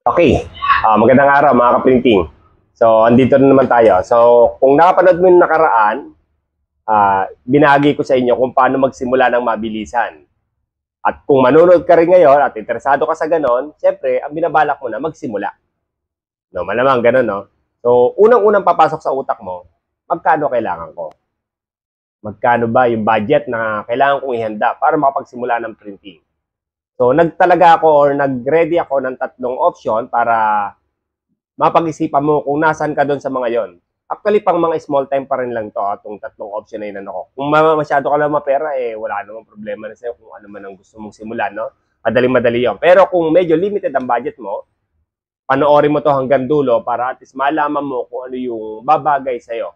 Okay, magandang araw mga ka-printing. So, andito na naman tayo. So, kung nakapanood mo yung nakaraan, binahagi ko sa inyo kung paano magsimula ng mabilisan. At kung manonood ka rin ngayon at interesado ka sa ganon, syempre, ang binabalak mo na magsimula. No, malamang ganon, no? So, unang-unang papasok sa utak mo, magkano kailangan ko? Magkano ba yung budget na kailangan kong ihanda para makapagsimula ng printing? So, nagtalaga ako or nag-ready ako ng tatlong option para mapag-isipan mo kung nasan ka doon sa mga yon. Actually, pang mga small time pa rin lang to, itong tatlong option na yun ako. Kung masyado ka lang mapera, wala namang problema na sa'yo kung ano man ang gusto mong simulan, no? Madaling-madali yun. Pero kung medyo limited ang budget mo, panoorin mo to hanggang dulo para at least malaman mo kung ano yung babagay sa'yo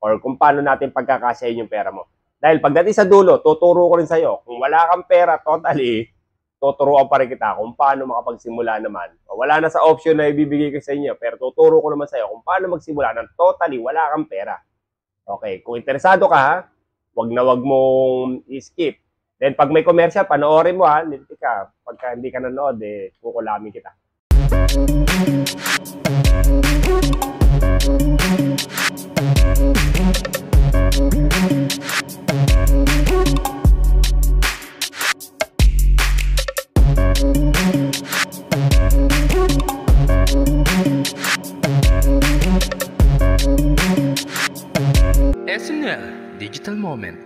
or kung paano natin pagkakasyahin yung pera mo. Dahil pagdating sa dulo, tuturo ko rin sa'yo, kung wala kang pera totally, tuturuan pa rin kita kung paano makapagsimula naman. Wala na sa option na ibibigay ko sa inyo, pero tuturo ko naman sa iyo kung paano magsimula ng totally wala kang pera. Okay, kung interesado ka, wag mong i-skip. Then pag may commercial, panoorin mo lintik ka. Pagka hindi ka nanood, kukulamin kita. SNL Digital Moment.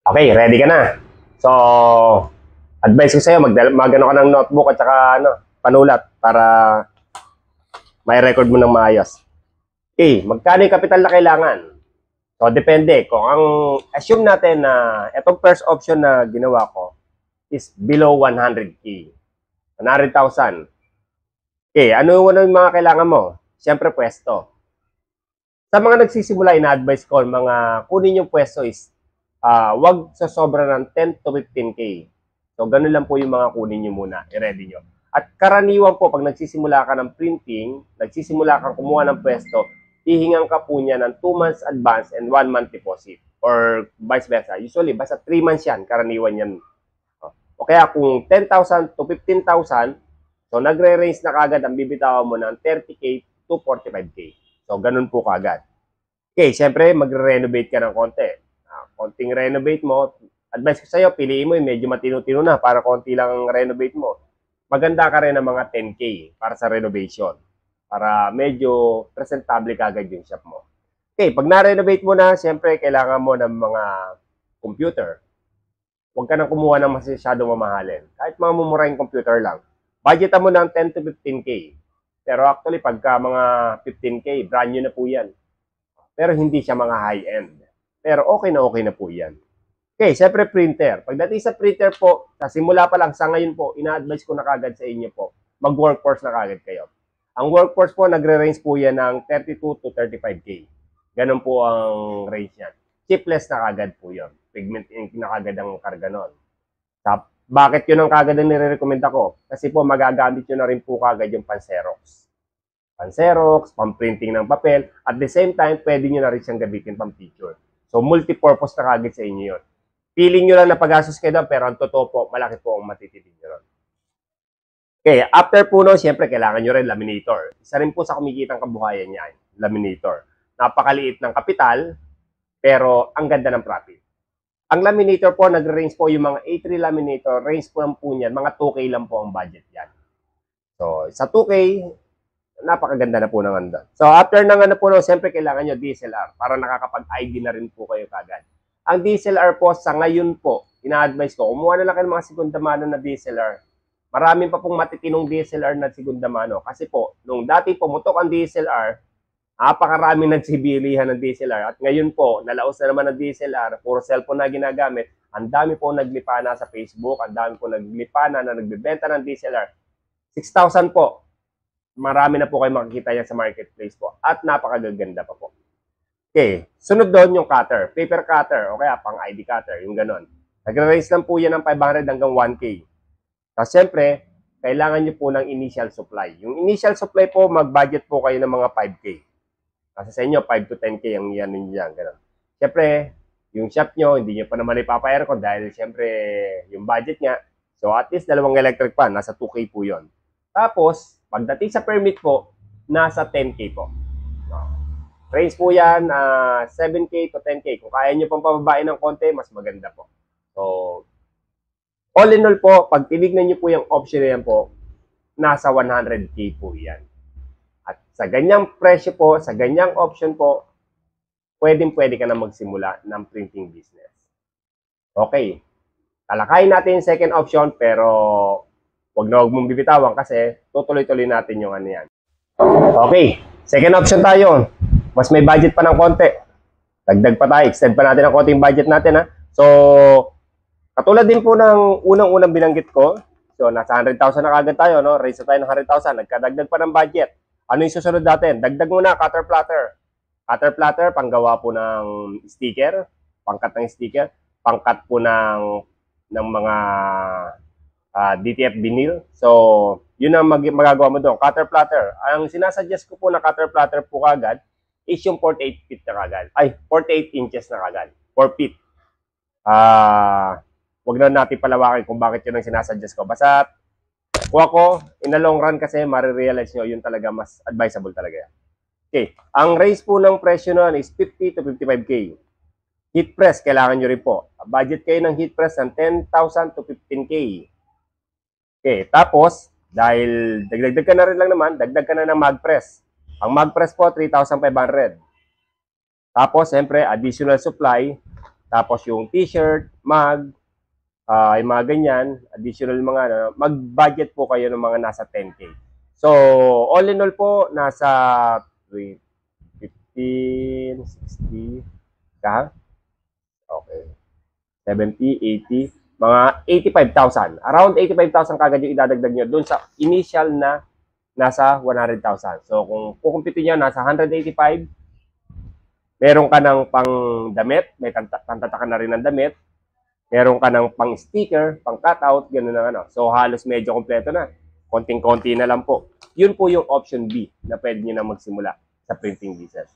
Okay, ready ka na? So, advice ko sa'yo, magano ka ng notebook at saka panulat para may record mo ng maayos. Okay, magkano yung capital na kailangan? So, depende. Kung ang assume natin na itong first option na ginawa ko is below 100K. 100,000. Okay, ano yung mga kailangan mo? Siyempre, pwesto. Sa mga nagsisimula, ina-advise ko, mga kunin yung pwesto is wag sa sobra ng 10 to 15K. So, ganun lang po yung mga kunin nyo muna. I-ready nyo. At karaniwan po, pag nagsisimula ka ng printing, nagsisimula kang kumuha ng pwesto, hihingan ka po niya ng 2 months advance and 1 month deposit. Or vice versa. Usually, basta 3 months yan, karaniwan yan. O kaya kung 10,000 to 15,000, so nagre-range na kagad ang bibitawan mo ng 30K to 45K. So, ganun po kagad. Okay, syempre, magre-renovate ka ng konti. Konting renovate mo, advice ko sa'yo, piliin mo yung medyo matino-tino na para konti lang ang renovate mo. Maganda ka rin ng mga 10K para sa renovation. Para medyo presentable kagad yung shop mo. Okay, pag na-renovate mo na, syempre, kailangan mo ng mga computer. Huwag ka nang kumuha ng masyadong mamahalin. Kahit mga mumurahing computer lang. Budgetan mo ng 10 to 15K. Pero actually, pagka mga 15K, brand new na po yan. Pero hindi siya mga high-end. Pero okay na po yan. Okay, syempre printer. Pagdating sa printer po, sa simula pa lang, sa ngayon po, ina-advise ko na kagad sa inyo po, mag-workforce na kagad kayo. Ang workforce po, nagre-range po yan ng 32 to 35K. Ganun po ang range yan. Chipless na kagad po yun. Pigment ink na kagad ang karga nun. Bakit yun ang kagad ang nire-recommend ako? Kasi po, magagamit nyo na rin po kagad yung pan-Xerox. Pan-Xerox, pang-printing ng papel. At the same time, pwede nyo na rin siyang gamitin pang-picture. So, multi-purpose na kagad sa inyo yun. Feeling nyo lang na pag-asos kayo doon, pero ang totoo po, malaki po ang matitipid nyo ron. Okay, after po no, siyempre, kailangan nyo rin laminator. Isa rin po sa kumikitang kabuhayan niya, laminator. Napakaliit ng kapital, pero ang ganda ng profit. Ang laminator po, nag-range po yung mga A3 laminator, range po lang po niyan, mga 2K lang po ang budget yan. So, sa 2K, napakaganda na po ng anda. So, after ng po, siyempre, kailangan nyo DSLR para nakakapag-ID na rin po kayo kagad. Ang DSLR po, sa ngayon po, ina-advise ko, kumuha na lang kayo ng mga segunda mano na DSLR. Maraming pa pong matitinong DSLR na segunda mano. Kasi po, nung dati pumutok ang DSLR, napakaraming nagsibilihan ng DSLR. At ngayon po, nalaos na naman ng DSLR, puro cellphone na ginagamit. Ang dami po naglipana sa Facebook, ang dami po naglipana na nagbebenta ng DSLR. 6,000 po. Marami na po kayo makikita yan sa marketplace po. At napakagaganda pa po. Okay, sunod doon yung cutter. Paper cutter o kaya pang ID cutter, yung ganon. Nagre-range lang po yan ng 500 hanggang 1K. Kasi siyempre, kailangan nyo po ng initial supply. Yung initial supply po, mag-budget po kayo ng mga 5K. Kasi sa inyo, 5 to 10K ang yan ninyo yan. Ganun. Siyempre, yung shop nyo, hindi nyo pa naman ipapa-aircon dahil syempre yung budget nga. So at least dalawang electric fan, nasa 2K po yon. Tapos, pagdating sa permit po, nasa 10K po. Range po yan, 7K to 10K. Kung kaya nyo pang pababain ng konti, mas maganda po. So, all in all po, pag tinignan nyo po yung option na yan po, nasa 100K po yan. At sa ganyang presyo po, sa ganyang option po, pwede ka na magsimula ng printing business. Okay. Talakayin natin yung second option, pero huwag mong bibitawan kasi tutuloy-tuloy natin yung ano yan. Okay. Second option tayo. Mas may budget pa ng konti. Dagdag pa tayo. Extend pa natin ang konting budget natin, ha. So, katulad din po ng unang-unang binanggit ko. So, nasa 100,000 na kagad tayo, no? Raise na tayo ng 100,000. Nagkadagdag pa ng budget. Ano yung susunod natin? Dagdag muna, cutter platter. Cutter platter, panggawa po ng sticker. Pangkat ng sticker. Pangkat po ng mga DTF vinyl. So, yun ang magagawa mo doon. Cutter platter. Ang sinasuggest ko po na cutter platter po kagad is yung 48 feet na kagad. Ay, 48 inches na kagad. 4 feet. Huwag na natin palawakin kung bakit yun ang sinasuggest ko. Basta, kuha ko, in the long run kasi, marirealize nyo, yun talaga mas advisable talaga. Okay. Ang range po ng presyo nun is 50 to 55K. Heat press, kailangan nyo rin po. Budget kayo ng heat press ng 10,000 to 15K. Okay. Tapos, dahil dagdag ka na rin lang naman, dagdag ka na ng mag press. Ang mag press po, 3,500. Tapos, siyempre, additional supply. Tapos, yung t-shirt, mug, yung mga ganyan, additional mga, mag-budget po kayo ng mga nasa 10K. So, all in all po, nasa 15, 60, okay, 70, 80, mga 85,000. Around 85,000 kagad yung idadagdag nyo doon sa initial na nasa 100,000. So, kung kukumpitin nyo, nasa 185, meron ka ng pang damit, may pantataka na rin ng damit, meron ka ng pang sticker, pang cutout, gano'n na ano. So, halos medyo kompleto na. Konting-konti na lang po. Yun po yung option B na pwede nyo na magsimula sa printing business.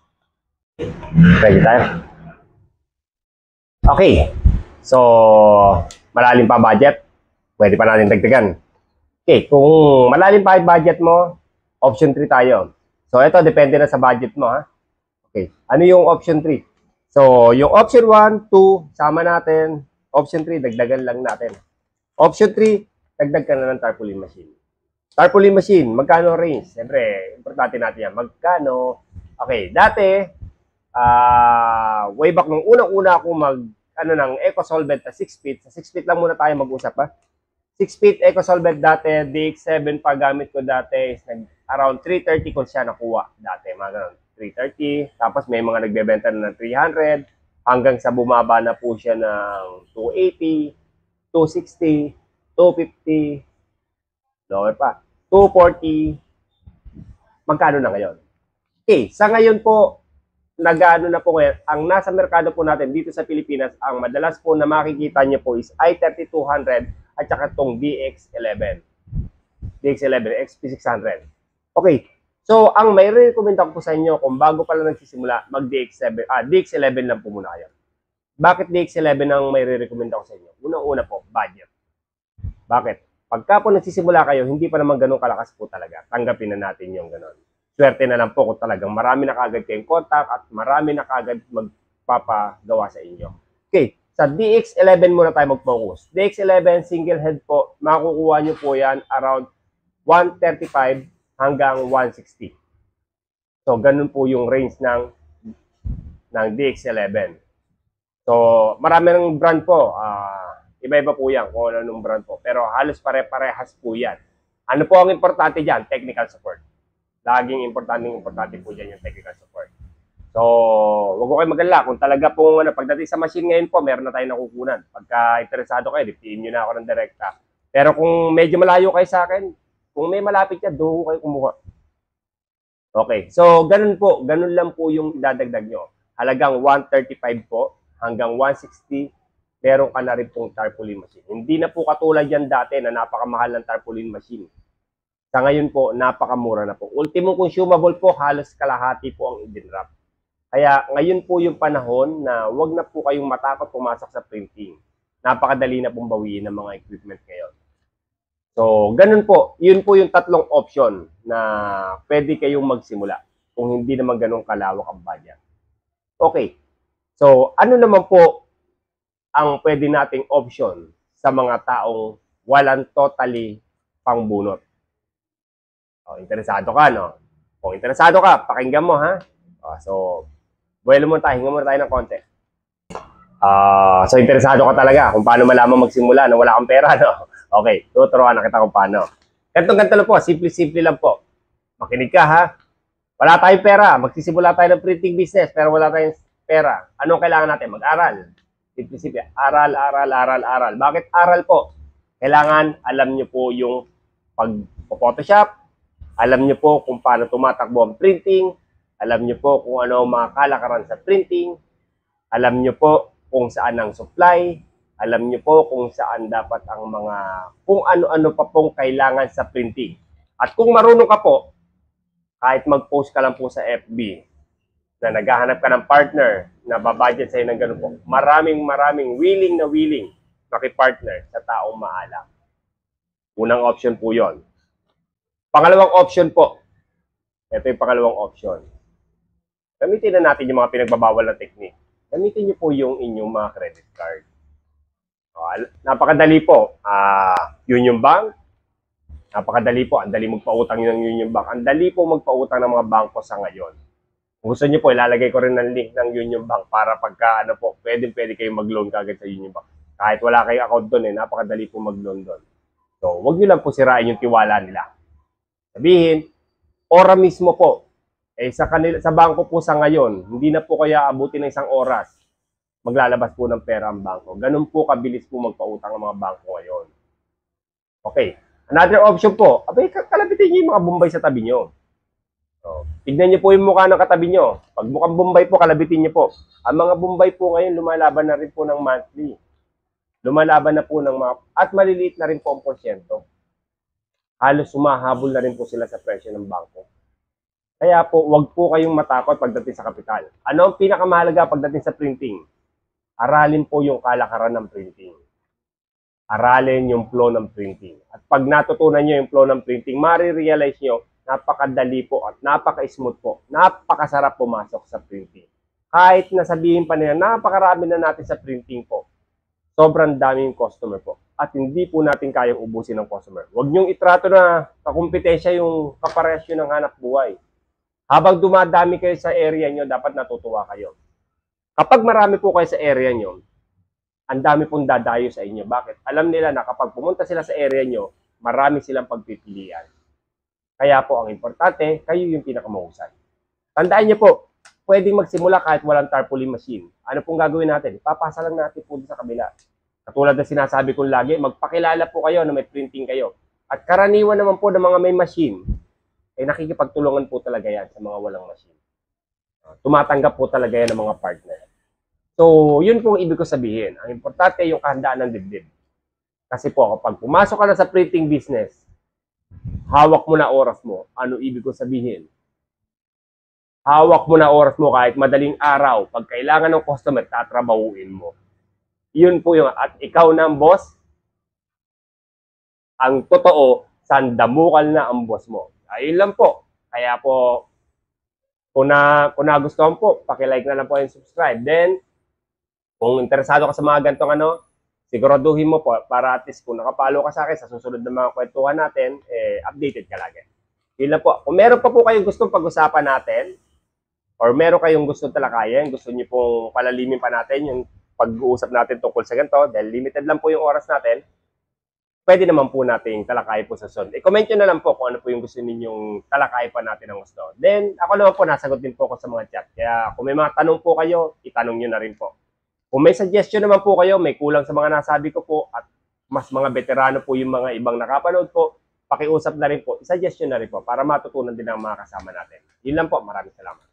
Ready tayo? Okay. So, malalim pa budget, pwede pa natin dagdagan. Okay, kung malalim pa yung budget mo, option 3 tayo. So, ito, depende na sa budget mo, ha? Okay, ano yung option 3? So, yung option 1, 2, sama natin. Option 3, dagdagan lang natin. Option 3, dagdag ka na ng tarpaulin machine. Tarpaulin machine, magkano range? Siyempre, importante natin yan. Magkano? Okay, dati, way back nung unang-una ako ng EcoSolvent na 6 feet. Sa 6 feet lang muna tayo mag-usap, ha? 6 feet EcoSolvent dati, DX7 pa gamit ko dati, is around 330 ko siya nakuha dati, mga ganun. 330, tapos may mga nagbebenta na ng 300, hanggang sa bumaba na po siya ng 280, 260, 250, lower pa, 240, magkano na ngayon? Okay, sa ngayon po, nag-ano na po ngayon, ang nasa merkado po natin dito sa Pilipinas, ang madalas po na makikita niyo po is i3200 at saka itong DX11. DX11, XP600. Okay, so ang may recommend ko po sa inyo, kung bago pa lang nagsisimula, DX11 lang po muna kayo. Bakit DX11 ang may recommend ko sa inyo? Unang-una po, budget. Bakit? Pagka po nagsisimula kayo, hindi pa naman ganun kalakas po talaga. Tanggapin na natin yung ganun. Swerte na lang po kung talagang marami na kagad kayong contact at marami na kagad magpapagawa sa inyo. Okay, sa DX11 muna tayo mag-focus. DX11 single head po, makukuha nyo po yan around 135 hanggang 160. So, ganun po yung range ng DX11. So, marami ng brand po. Iba-iba po yan kung anong brand po. Pero halos pare-parehas po yan. Ano po ang importante dyan? Technical support. Laging importante po dyan yung technical support. So, huwag ko kayo mag-alala. Kung talaga po, pagdating sa machine ngayon po, meron na tayong nakukunan. Pagka interesado kayo, diptiin nyo na ako ng direkta. Pero kung medyo malayo kayo sa akin, kung may malapit yan, doon kayo kumuha. Okay, so ganun po. Ganun lang po yung idadagdag nyo. Halagang 135 po hanggang 160, meron ka na rin pong tarpaulin machine. Hindi na po katulad yan dati na napakamahal ng tarpaulin machine. Sa ngayon po, napakamura na po. Ultimo consumable po, halos kalahati po ang i-wrap. Kaya ngayon po yung panahon na wag na po kayong matakot pumasok sa printing. Napakadali na pong bawiin ng mga equipment ngayon. So, ganun po. Yun po yung tatlong option na pwede kayong magsimula kung hindi naman ganun kalawak ang budget. Okay. So, ano naman po ang pwede nating option sa mga taong walang totally pangbunot? O, interesado ka, no? Kung interesado ka, pakinggan mo, ha? So, buwelo mo tayo, hinga muna tayo ng konti. So, interesado ka talaga kung paano malaman magsimula na wala kang pera, no? Okay, tuturuan na kita kung paano. Ganto-ganto lang po, simple-simple lang po. Makinig ka, ha? Wala tayong pera, magsisimula tayo ng printing business, pero wala tayong pera. Anong kailangan natin? Mag-aral. Simple-simple, aral, aral, aral, aral. Bakit aral po? Kailangan alam nyo po yung pag-Photoshop, alam nyo po kung paano tumatakbo ang printing, alam nyo po kung ano ang mga kalakaran sa printing, alam nyo po kung saan ang supply, alam nyo po kung saan dapat ang mga, kung ano-ano pa pong kailangan sa printing. At kung marunong ka po, kahit mag-post ka lang po sa FB, na naghahanap ka ng partner na babudget sa'yo ng ganun po, maraming willing na willing makipartner sa taong maalam. Unang option po yon. Pangalawang option po, ito yung pangalawang option. Gamitin na natin yung mga pinagbabawal na technique. Gamitin nyo po yung inyong mga credit card. Napakadali po. Union Bank, napakadali po. Ang dali magpautang ng Union Bank. Ang dali po magpautang ng mga bangko sa ngayon. Kung gusto nyo po, ilalagay ko rin ng link ng Union Bank para pagka pwede kayong mag-loan kagad sa Union Bank. Kahit wala kayong account doon, napakadali po mag-loan doon. So, huwag nyo lang po sirain yung tiwala nila. Sabihin, ora mismo po, sa bangko po sa ngayon, hindi na po kaya abutin ng isang oras, maglalabas po ng pera ang bangko. Ganun po kabilis po magpautang ang mga bangko ngayon. Okay. Another option po, kalabitin nyo yung mga Bombay sa tabi nyo. So, tignan nyo po yung mukha ng katabi nyo. Pag mukhang Bombay po, kalabitin nyo po. Ang mga Bombay po ngayon, lumalaban na rin po ng monthly. Lumalaban na po ng mga, at maliliit na rin po ang porsyento. Halos sumahabol na rin po sila sa presyo ng bangko. Kaya po, wag po kayong matakot pagdating sa kapital. Ano ang pinakamahalaga pagdating sa printing? Aralin po yung kalakaran ng printing. Aralin yung flow ng printing. At pag natutunan nyo yung flow ng printing, marirealize nyo, napakadali po at napaka-smooth po. Napakasarap pumasok sa printing. Kahit nasabihin pa nila, napakarami na natin sa printing po. Sobrang daming customer po. At hindi po natin kayang ubusin ng customer. Huwag nyong itrato na kakumpetensya yung kaparehas ng hanap buhay. Habang dumadami kayo sa area nyo, dapat natutuwa kayo. Kapag marami po kayo sa area nyo, ang dami pong dadayo sa inyo. Bakit? Alam nila na kapag pumunta sila sa area nyo, marami silang pagpipilian. Kaya po, ang importante, kayo yung pinakamahusay. Tandaan nyo po, pwedeng magsimula kahit walang tarpaulin machine. Ano pong gagawin natin? Ipapasa lang natin po sa kabila. Katulad na sinasabi kong lagi, magpakilala po kayo na may printing kayo. At karaniwan naman po ng mga may machine, nakikipagtulungan po talaga yan sa mga walang machine. Tumatanggap po talaga yan ng mga partner. So, yun pong ibig ko sabihin. Ang importante yung kahandaan ng dibdib. Kasi po, kapag pumasok ka na sa printing business, hawak mo na oras mo. Ano ibig ko sabihin? Hawak mo na oras mo kahit madaling araw. Pag kailangan ng customer, tatrabahuin mo. Yun po yung, at ikaw na ang boss, ang totoo, sandamukal na ang boss mo. Ayun lang po. Kaya po, kung nagustuhan po, pakilike na lang po yung subscribe. Then, kung interesado ka sa mga gantong siguraduhin mo po para at least kung nakapalo ka sa akin sa susunod na mga kwentuhan natin, updated ka lagi. Yun lang po. Kung meron pa po kayong gustong pag-usapan natin, or meron kayong gustong talakayan, gusto niyo pong palalimin pa natin yung pag-uusap natin tungkol sa ganito, dahil limited lang po yung oras natin, pwede naman po nating talakay po sa sunod. I-comment nyo na lang po kung ano po yung gusto ninyong talakay pa natin ng gusto. Then, ako naman po, nasagot din po ako sa mga chat. Kaya kung may mga tanong po kayo, itanong nyo na rin po. Kung may suggestion naman po kayo, may kulang sa mga nasabi ko po, at mas mga veterano po yung mga ibang nakapanood po, pakiusap na rin po, i-suggestion na rin po para matutunan din ang mga kasama natin. Yun lang po, maraming salamat.